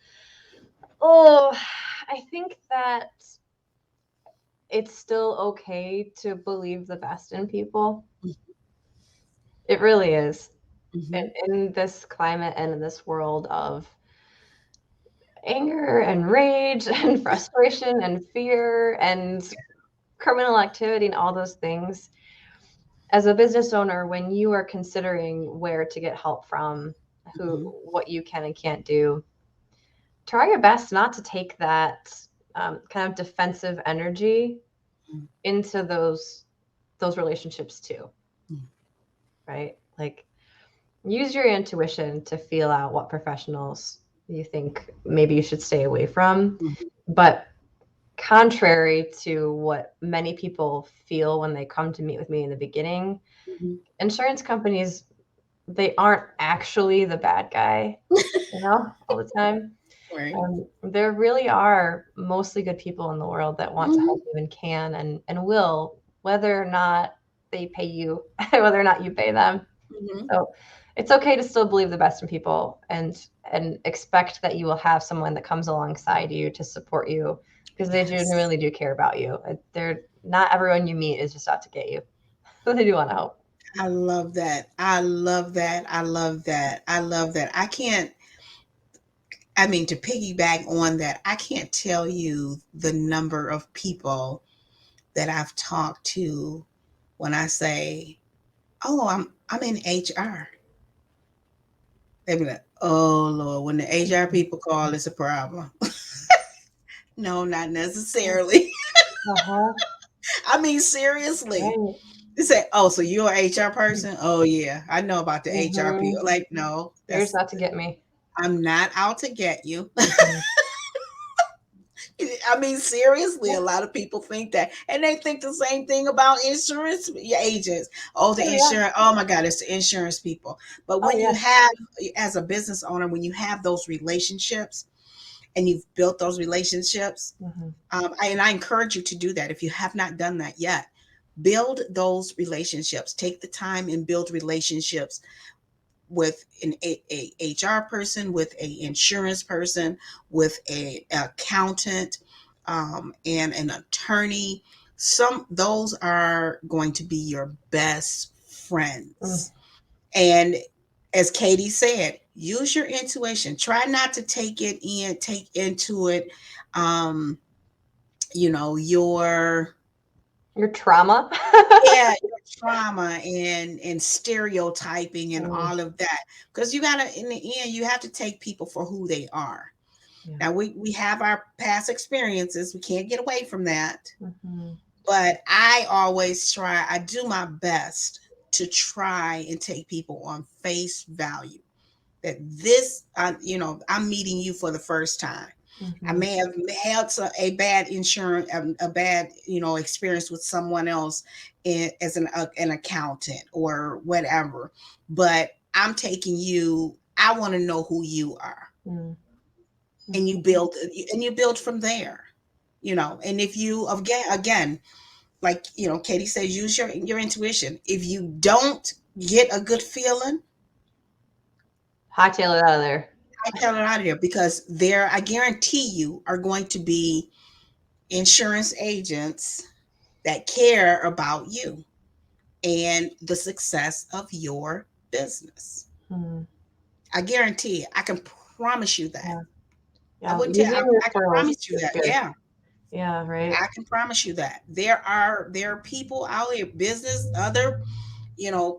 Oh, I think that it's still okay to believe the best in people. It really is. In this climate and in this world of anger and rage and frustration and fear and criminal activity and all those things, as a business owner, when you are considering where to get help from, what you can and can't do, try your best not to take that kind of defensive energy into those relationships too. Right? Like, use your intuition to feel out what professionals you think maybe you should stay away from. But contrary to what many people feel when they come to meet with me in the beginning, insurance companies, they aren't actually the bad guy, all the time. Right. There really are mostly good people in the world that want to help you and can and will, whether or not they pay you, whether or not you pay them. So it's okay to still believe the best in people and expect that you will have someone that comes alongside you to support you, because they genuinely do care about you. They're not everyone you meet is just out to get you. They do want to help. I love that. I love that. I love that. I love that. To piggyback on that, I can't tell you the number of people that I've talked to when I say, "Oh, I'm in HR." They be like, "Oh Lord, when the HR people call, it's a problem." No, not necessarily. Seriously. Right. They say, "Oh, so you're an HR person?" "Oh yeah, I know about the HR people." Like, no, you're just out to get me. I'm not out to get you. Seriously, a lot of people think that, and they think the same thing about insurance agents. Oh, the insurance. Oh my God, it's the insurance people. But when you have, as a business owner, when you have those relationships and you've built those relationships, and I encourage you to do that. If you have not done that yet, build those relationships. Take the time and build relationships with an HR person, with an insurance person, with an accountant, and an attorney. Those are going to be your best friends. And as Katie said, use your intuition. Try not to take into it, um, your trauma. yeah, your trauma and stereotyping and all of that. Because you gotta, in the end, you have to take people for who they are. Yeah. Now we have our past experiences. We can't get away from that. Mm-hmm. But I do my best to try and take people on face value. That this, I'm meeting you for the first time. I may have had a bad insurance, a bad, experience with someone else as an accountant or whatever. But I'm taking you. I want to know who you are, and you build from there. And if you again, like Katie says, use your intuition. If you don't get a good feeling, hightail it out of there. Hightail it out of there, because I guarantee you, are going to be insurance agents that care about you and the success of your business. I guarantee it. I can promise you that. Yeah. I wouldn't tell. I can promise you that. Good. Yeah. Yeah. Right. I can promise you that there are people out there, other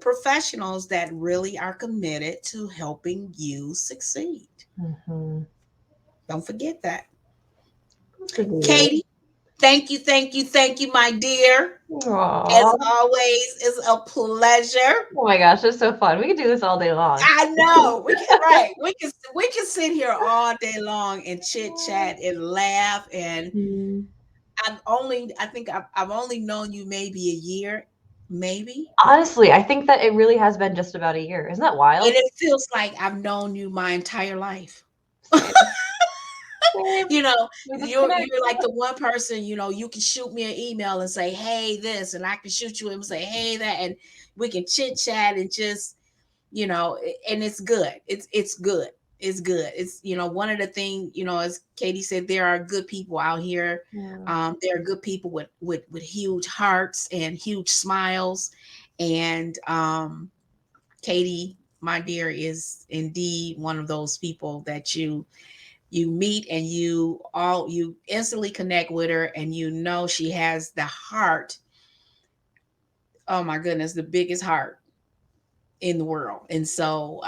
professionals that really are committed to helping you succeed. Don't forget that. Katie, thank you, my dear. Aww. As always, it's a pleasure. Oh my gosh, it's so fun. We can do this all day long. I know. We can right. We can sit here all day long and chit chat and laugh. And I think I've only known you maybe a year, maybe. Honestly, I think that it really has been just about a year. Isn't that wild? And it feels like I've known you my entire life. You're like the one person, you can shoot me an email and say, hey, this, and I can shoot you and say, hey, that, and we can chit chat and just, and it's good. It's good. It's good. It's, one of the things, as Katie said, there are good people out here. Yeah. There are good people with huge hearts and huge smiles. And Katie, my dear, is indeed one of those people that you meet and you instantly connect with her, and she has the heart. Oh my goodness, the biggest heart in the world. And so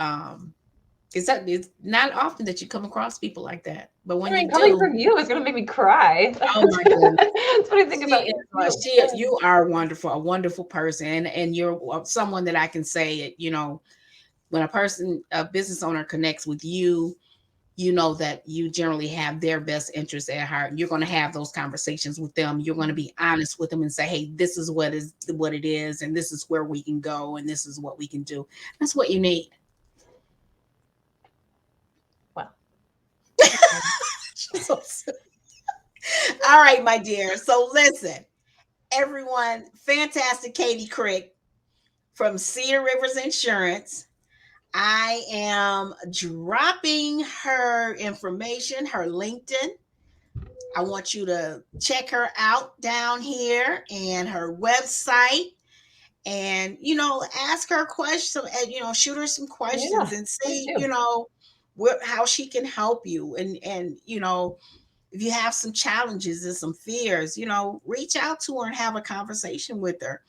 it's not often that you come across people like that, but when you coming do, from you, it's gonna make me cry. Oh my goodness. That's what I think about you. You are wonderful, a wonderful person, and you're someone that I can say, when a business owner connects with you, that you generally have their best interests at heart, and you're going to have those conversations with them. You're going to be honest with them and say, hey, this is what it is, and this is where we can go, and this is what we can do. That's what you need. Wow. All right, my dear. So listen, everyone, fantastic Katie Krick from Cedar Rivers Insurance. I am dropping her information, her LinkedIn. I want you to check her out down here, and her website, and ask her questions, and shoot her some questions, and see how she can help you, and if you have some challenges and some fears, reach out to her and have a conversation with her.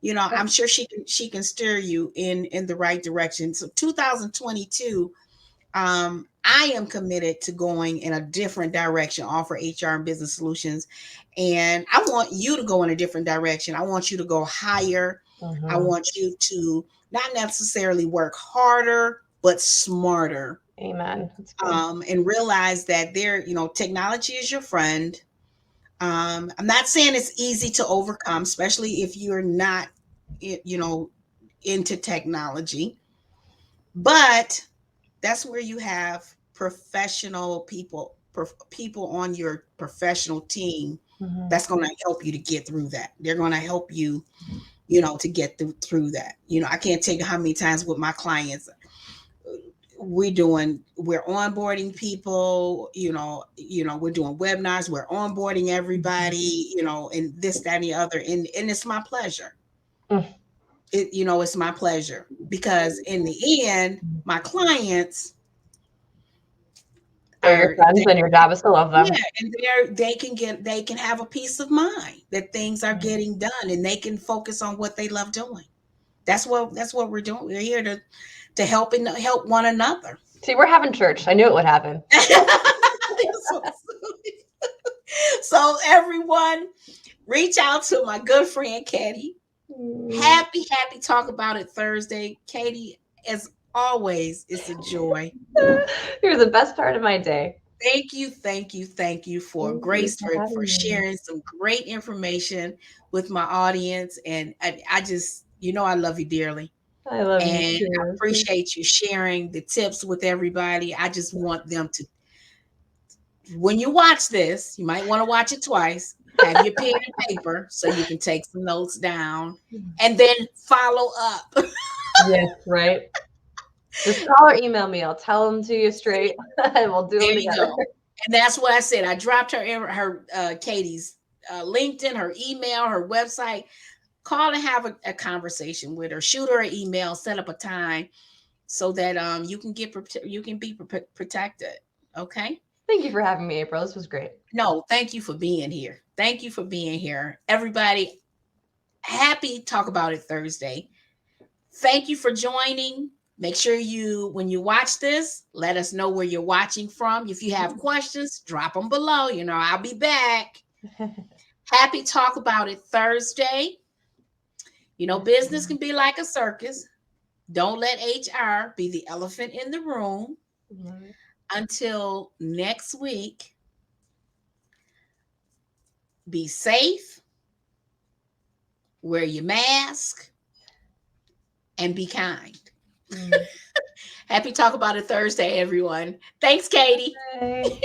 I'm sure she can steer you in the right direction. So 2022, I am committed to going in a different direction, offer HR and business solutions. And I want you to go in a different direction. I want you to go higher. I want you to not necessarily work harder, but smarter. Amen. And realize that technology is your friend. I'm not saying it's easy to overcome, especially if you're not, into technology, but that's where you have professional people on your professional team that's going to help you to get through that. They're going to help you, to get through that. I can't tell you how many times with my clients, we're onboarding people, we're doing webinars, we're onboarding everybody, and this, that, and the other. And it's my pleasure. it's my pleasure, because in the end, my clients they're your friends, and your job is to love them. Yeah, and they can have a peace of mind that things are getting done, and they can focus on what they love doing. That's what we're doing. We're here to help one another. See, we're having church. I knew it would happen. So everyone, reach out to my good friend Katie. Happy Talk About It Thursday. Katie, as always, it's a joy. You're the best part of my day. Thank you for Grace for sharing some great information with my audience. And I just, I love you dearly. I love you and too. I appreciate you sharing the tips with everybody. I just want them to, when you watch this, you might want to watch it twice. Have your pen and paper so you can take some notes down and then follow up. Yes, right. Just call or email me. I'll tell them to you straight, and we'll do it together. And that's what I said. I dropped Katie's LinkedIn, her email, her website. Call and have a conversation with her. Shoot her an email. Set up a time so that you can be protected. Okay. Thank you for having me, April. This was great. No, thank you for being here. Thank you for being here, everybody. Happy Talk About It Thursday. Thank you for joining. Make sure when you watch this, let us know where you're watching from. If you have questions, drop them below. I'll be back. Happy Talk About It Thursday. Business can be like a circus. Don't let HR be the elephant in the room. Until next week, be safe, wear your mask, and be kind. Happy Talk About It Thursday, everyone. Thanks, Katie. Bye.